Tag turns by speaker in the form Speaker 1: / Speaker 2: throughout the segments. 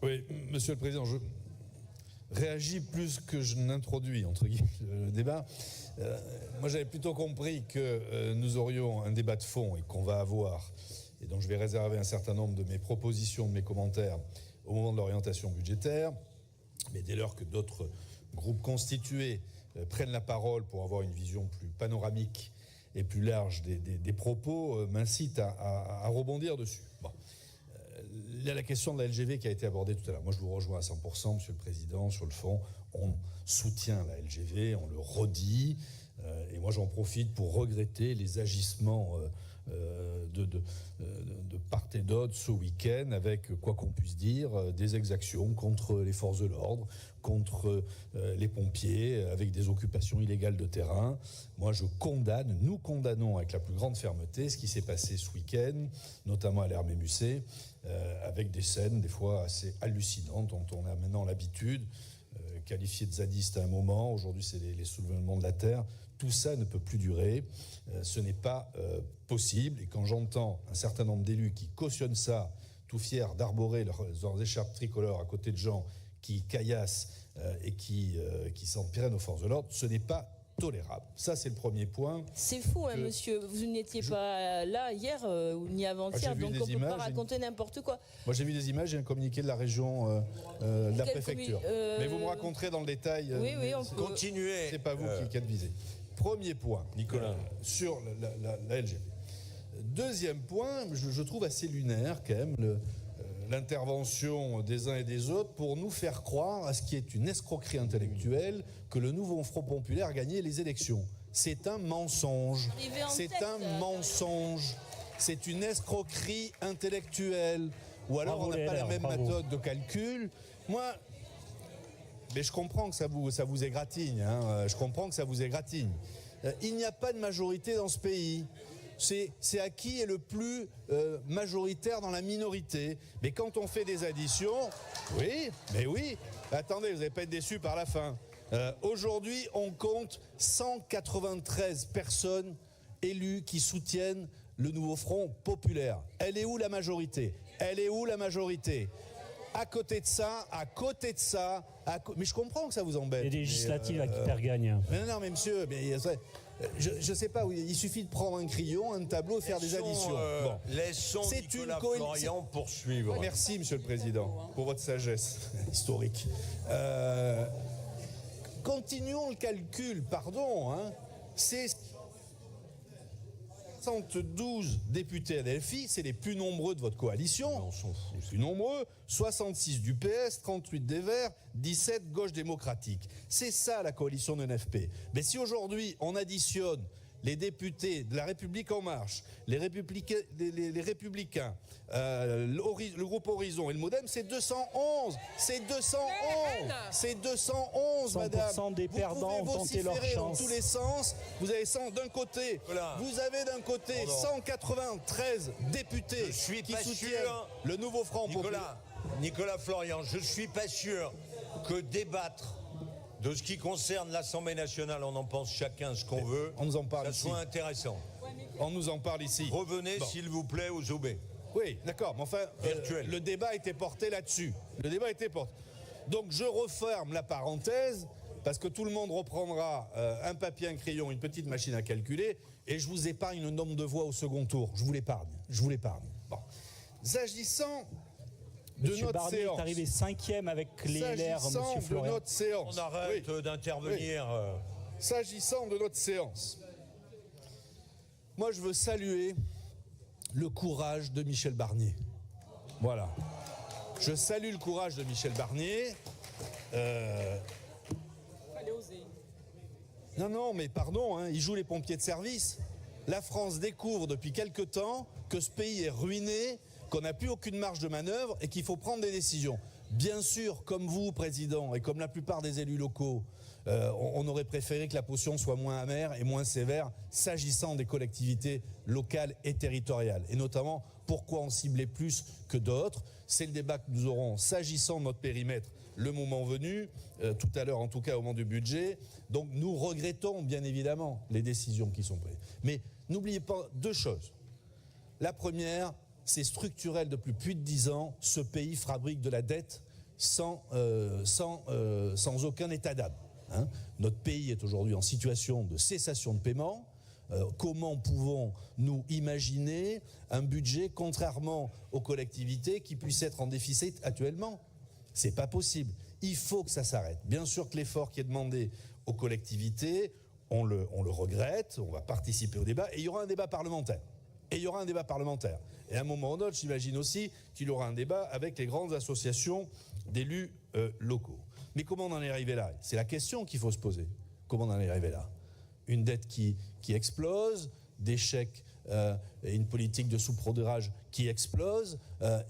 Speaker 1: Oui, Monsieur le Président, je réagis plus que je n'introduis, entre guillemets, le débat. Moi, j'avais plutôt compris que nous aurions un débat de fond et qu'on va avoir, et donc je vais réserver un certain nombre de mes propositions, de mes commentaires au moment de l'orientation budgétaire. Mais dès lors que d'autres groupes constitués prennent la parole pour avoir une vision plus panoramique et plus large des propos, m'incite à rebondir dessus. Bon. Il y a la question de la LGV qui a été abordée tout à l'heure. Moi, je vous rejoins à 100%, Monsieur le Président, sur le fond. On soutient la LGV, on le redit. Et moi, j'en profite pour regretter les agissements de part et d'autre ce week-end, avec, quoi qu'on puisse dire, des exactions contre les forces de l'ordre, contre les pompiers, avec des occupations illégales de terrain. Moi, nous condamnons avec la plus grande fermeté ce qui s'est passé ce week-end, notamment à l'Hermé Musset, avec des scènes des fois assez hallucinantes dont on a maintenant l'habitude, qualifié de zadiste à un moment, aujourd'hui c'est les soulèvements de la terre. Tout ça ne peut plus durer, ce n'est pas possible. Et quand j'entends un certain nombre d'élus qui cautionnent ça, tout fiers d'arborer leurs écharpes tricolores à côté de gens qui caillassent et qui s'en prennent aux forces de l'ordre, ce n'est pas tolérable. Ça, c'est le premier point.
Speaker 2: C'est fou, hein, monsieur. Vous n'étiez pas là hier ni avant-hier, donc on ne peut pas raconter n'importe quoi.
Speaker 1: Moi, j'ai vu des images et un communiqué de la région, de la préfecture. Mais vous me raconterez dans le détail.
Speaker 2: Oui, on peut.
Speaker 1: Continuez. C'est pas vous qui êtes visé. Premier point, Nicolas, sur la LGV. Deuxième point, je trouve assez lunaire quand même l'intervention des uns et des autres pour nous faire croire à ce qui est une escroquerie intellectuelle que le nouveau Front Populaire a gagné les élections. C'est un mensonge. C'est un mensonge. C'est une escroquerie intellectuelle. Ou alors on n'a pas la même méthode de calcul. Moi, mais je comprends que ça vous égratigne. Hein. Je comprends que ça vous égratigne. Il n'y a pas de majorité dans ce pays. C'est à qui est le plus majoritaire dans la minorité. Mais quand on fait des additions, oui, attendez, vous n'allez pas être déçus par la fin. Aujourd'hui, on compte 193 personnes élues qui soutiennent le nouveau Front Populaire. Elle est où la majorité? À côté de ça, mais je comprends que ça vous embête.
Speaker 3: Les législatives qui perd gagne.
Speaker 1: Non, mais monsieur, je sais pas, il suffit de prendre un crayon, un tableau et faire des additions.
Speaker 4: Laissons Nicolas Florian poursuivre.
Speaker 1: Merci, Monsieur le Président, pour votre sagesse historique. Continuons le calcul, pardon. C'est 72 députés à Delphi, c'est les plus nombreux de votre coalition. On s'en fout. Les plus nombreux, 66 du PS, 38 des Verts, 17 Gauche démocratique. C'est ça la coalition de l'NFP. Mais si aujourd'hui on additionne les députés de la République En Marche, les Républicains, le groupe Horizon et le Modem, c'est 211. C'est 211, madame.
Speaker 3: 100% des perdants ont tenté leur chance.
Speaker 1: Dans tous les sens. Vous avez d'un côté 193 députés qui soutiennent le nouveau Front Populaire.
Speaker 4: Nicolas Florian, je ne suis pas sûr que débattre de ce qui concerne l'Assemblée nationale, on en pense chacun ce qu'on veut.
Speaker 1: On nous en parle
Speaker 4: ça
Speaker 1: ici.
Speaker 4: soit intéressant.
Speaker 1: On nous en parle ici.
Speaker 4: Revenez, s'il vous plaît, aux OB.
Speaker 1: Oui, d'accord, mais enfin, le débat était porté là-dessus. Donc je referme la parenthèse, parce que tout le monde reprendra un papier, un crayon, une petite machine à calculer, et je vous épargne le nombre de voix au second tour. Je vous l'épargne. Bon. S'agissant de notre
Speaker 3: Barnier
Speaker 1: séance.
Speaker 3: est arrivé 5e avec les LR, Monsieur Florian.
Speaker 1: Notre séance.
Speaker 4: On arrête d'intervenir.
Speaker 1: S'agissant de notre séance, moi je veux saluer le courage de Michel Barnier. Voilà. Je salue le courage de Michel Barnier.
Speaker 2: Fallait oser.
Speaker 1: Non, mais pardon, il joue les pompiers de service. La France découvre depuis quelque temps que ce pays est ruiné, qu'on n'a plus aucune marge de manœuvre et qu'il faut prendre des décisions. Bien sûr, comme vous, Président, et comme la plupart des élus locaux, on aurait préféré que la potion soit moins amère et moins sévère s'agissant des collectivités locales et territoriales. Et notamment, pourquoi en cibler plus que d'autres? C'est le débat que nous aurons s'agissant de notre périmètre le moment venu, tout à l'heure en tout cas au moment du budget. Donc nous regrettons bien évidemment les décisions qui sont prises. Mais n'oubliez pas deux choses. La première, c'est structurel depuis plus de 10 ans, ce pays fabrique de la dette sans aucun état d'âme. Hein. Notre pays est aujourd'hui en situation de cessation de paiement. Comment pouvons-nous imaginer un budget, contrairement aux collectivités, qui puisse être en déficit actuellement? C'est pas possible. Il faut que ça s'arrête. Bien sûr que l'effort qui est demandé aux collectivités, on le regrette, on va participer au débat, et il y aura un débat parlementaire. Et à un moment ou un autre, j'imagine aussi qu'il y aura un débat avec les grandes associations d'élus locaux. Mais comment on en est arrivé là? C'est la question qu'il faut se poser. Comment on en est arrivé là? Une dette qui explose, des chèques et une politique de sous-prorage qui explose.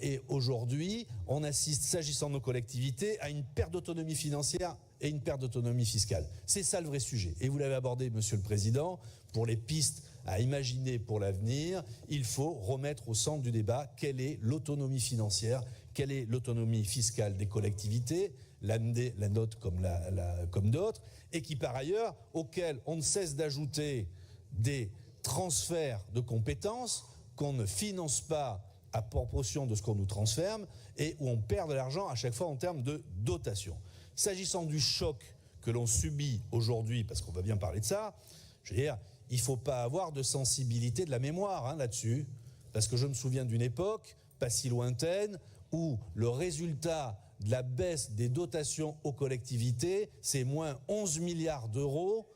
Speaker 1: Et aujourd'hui, on assiste, s'agissant de nos collectivités, à une perte d'autonomie financière et une perte d'autonomie fiscale. C'est ça le vrai sujet. Et vous l'avez abordé, Monsieur le Président, pour les pistes à imaginer pour l'avenir, il faut remettre au centre du débat quelle est l'autonomie financière, quelle est l'autonomie fiscale des collectivités, la nôtre comme d'autres, et qui par ailleurs, auxquels on ne cesse d'ajouter des transferts de compétences qu'on ne finance pas à proportion de ce qu'on nous transfère et où on perd de l'argent à chaque fois en termes de dotation. S'agissant du choc que l'on subit aujourd'hui, parce qu'on va bien parler de ça, je veux dire, il ne faut pas avoir de sensibilité de la mémoire là-dessus, parce que je me souviens d'une époque, pas si lointaine, où le résultat de la baisse des dotations aux collectivités, c'est moins 11 milliards d'euros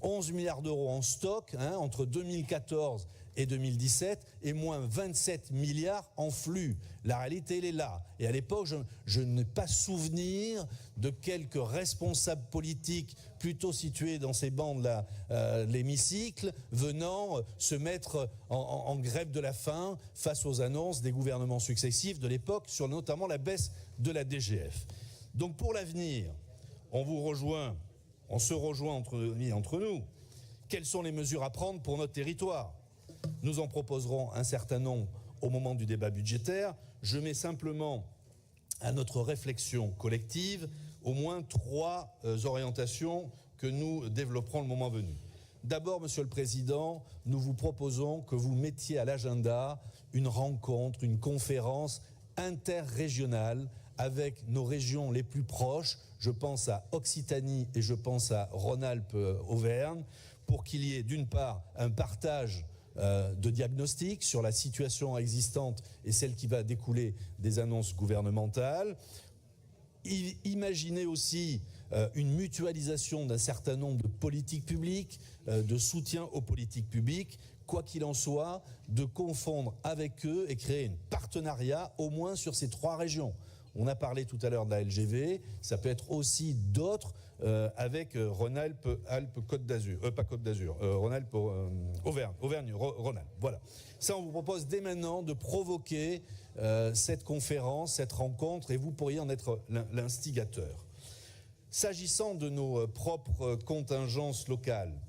Speaker 1: en stock entre 2014 et 2017 et moins 27 milliards en flux. La réalité, elle est là. Et à l'époque, je n'ai pas souvenir de quelques responsables politiques plutôt situés dans ces bancs de l'hémicycle venant se mettre en grève de la faim face aux annonces des gouvernements successifs de l'époque sur notamment la baisse de la DGF. Donc pour l'avenir, on se rejoint entre nous. Quelles sont les mesures à prendre pour notre territoire? Nous en proposerons un certain nombre au moment du débat budgétaire. Je mets simplement à notre réflexion collective au moins 3 orientations que nous développerons le moment venu. D'abord, Monsieur le Président, nous vous proposons que vous mettiez à l'agenda une rencontre, une conférence interrégionale avec nos régions les plus proches. Je pense à Occitanie et je pense à Rhône-Alpes-Auvergne, pour qu'il y ait d'une part un partage de diagnostic sur la situation existante et celle qui va découler des annonces gouvernementales. Imaginez aussi une mutualisation d'un certain nombre de politiques publiques, de soutien aux politiques publiques, quoi qu'il en soit, de confondre avec eux et créer un partenariat au moins sur ces 3 régions. On a parlé tout à l'heure de la LGV, ça peut être aussi d'autres avec Rhône-Alpes-Côte d'Azur, pas Côte d'Azur, Auvergne-Rhône-Alpes. Voilà. Ça, on vous propose dès maintenant de provoquer cette conférence, cette rencontre, et vous pourriez en être l'instigateur. S'agissant de nos propres contingences locales,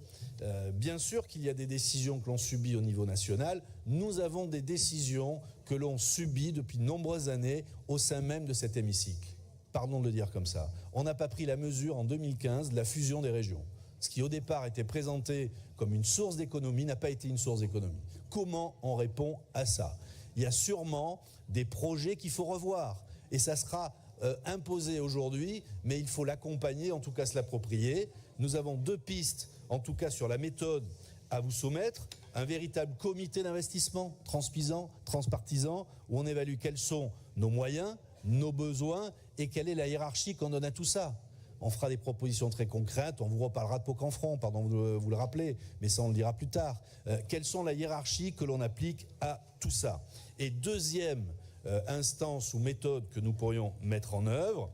Speaker 1: bien sûr qu'il y a des décisions que l'on subit au niveau national. Nous avons des décisions que l'on subit depuis de nombreuses années au sein même de cet hémicycle. Pardon de le dire comme ça. On n'a pas pris la mesure en 2015 de la fusion des régions. Ce qui au départ était présenté comme une source d'économie n'a pas été une source d'économie. Comment on répond à ça? Il y a sûrement des projets qu'il faut revoir. Et ça sera imposé aujourd'hui, mais il faut l'accompagner, en tout cas se l'approprier. Nous avons 2 pistes, en tout cas sur la méthode, à vous soumettre. Un véritable comité d'investissement transpartisan, où on évalue quels sont nos moyens, nos besoins et quelle est la hiérarchie qu'on donne à tout ça. On fera des propositions très concrètes, on vous reparlera de Pau-Canfranc, pardon de vous le rappeler, mais ça on le dira plus tard. Quelles sont la hiérarchie que l'on applique à tout ça? Et deuxième instance ou méthode que nous pourrions mettre en œuvre,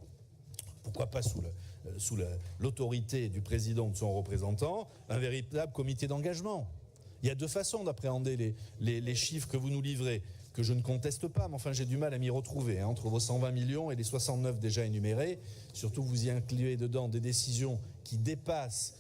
Speaker 1: pourquoi pas sous l'autorité du président ou de son représentant, un véritable comité d'engagement. Il y a 2 façons d'appréhender les chiffres que vous nous livrez, que je ne conteste pas, mais enfin j'ai du mal à m'y retrouver, entre vos 120 millions et les 69 déjà énumérés. Surtout vous y incluez dedans des décisions qui dépassent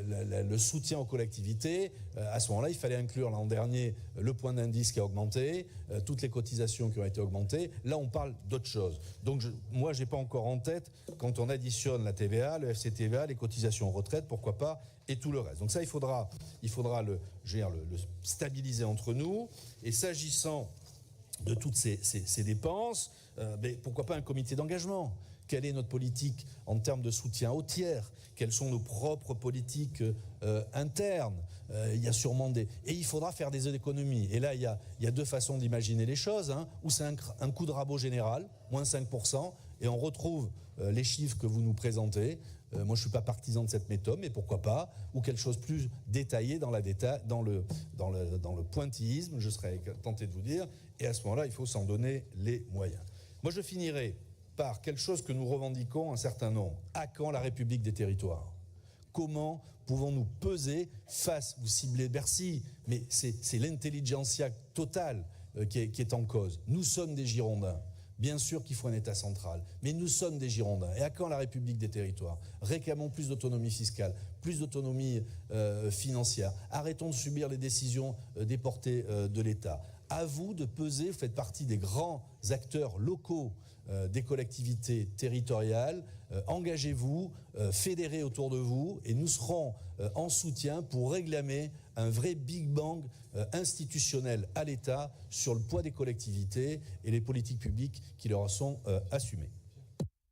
Speaker 1: le soutien aux collectivités. À ce moment-là, il fallait inclure l'an dernier le point d'indice qui a augmenté, toutes les cotisations qui ont été augmentées. Là, on parle d'autre chose. Donc moi, je n'ai pas encore en tête, quand on additionne la TVA, le FCTVA, les cotisations retraite, pourquoi pas, et tout le reste. Donc ça, il faudra le stabiliser entre nous. Et s'agissant de toutes ces dépenses, mais pourquoi pas un comité d'engagement? Quelle est notre politique en termes de soutien aux tiers? Quelles sont nos propres politiques internes? Il y a sûrement des... Et il faudra faire des économies. Et là, il y a deux façons d'imaginer les choses, hein, où c'est un coup de rabot général, moins 5%, et on retrouve les chiffres que vous nous présentez. Moi, je ne suis pas partisan de cette méthode, mais pourquoi pas? Ou quelque chose plus détaillé dans le pointillisme, je serais tenté de vous dire. Et à ce moment-là, il faut s'en donner les moyens. Moi, je finirai par quelque chose que nous revendiquons un certain nombre. À quand la République des territoires? Comment pouvons-nous peser face, vous ciblez Bercy, mais c'est l'intelligentsia totale qui est en cause. Nous sommes des Girondins. Bien sûr qu'il faut un État central, mais nous sommes des Girondins. Et à quand la République des territoires? Réclamons plus d'autonomie fiscale, plus d'autonomie financière. Arrêtons de subir les décisions déportées de l'État. À vous de peser, vous faites partie des grands acteurs locaux des collectivités territoriales. Engagez-vous, fédérez autour de vous, et nous serons en soutien pour réclamer un vrai Big Bang institutionnel à l'État sur le poids des collectivités et les politiques publiques qui leur sont assumées.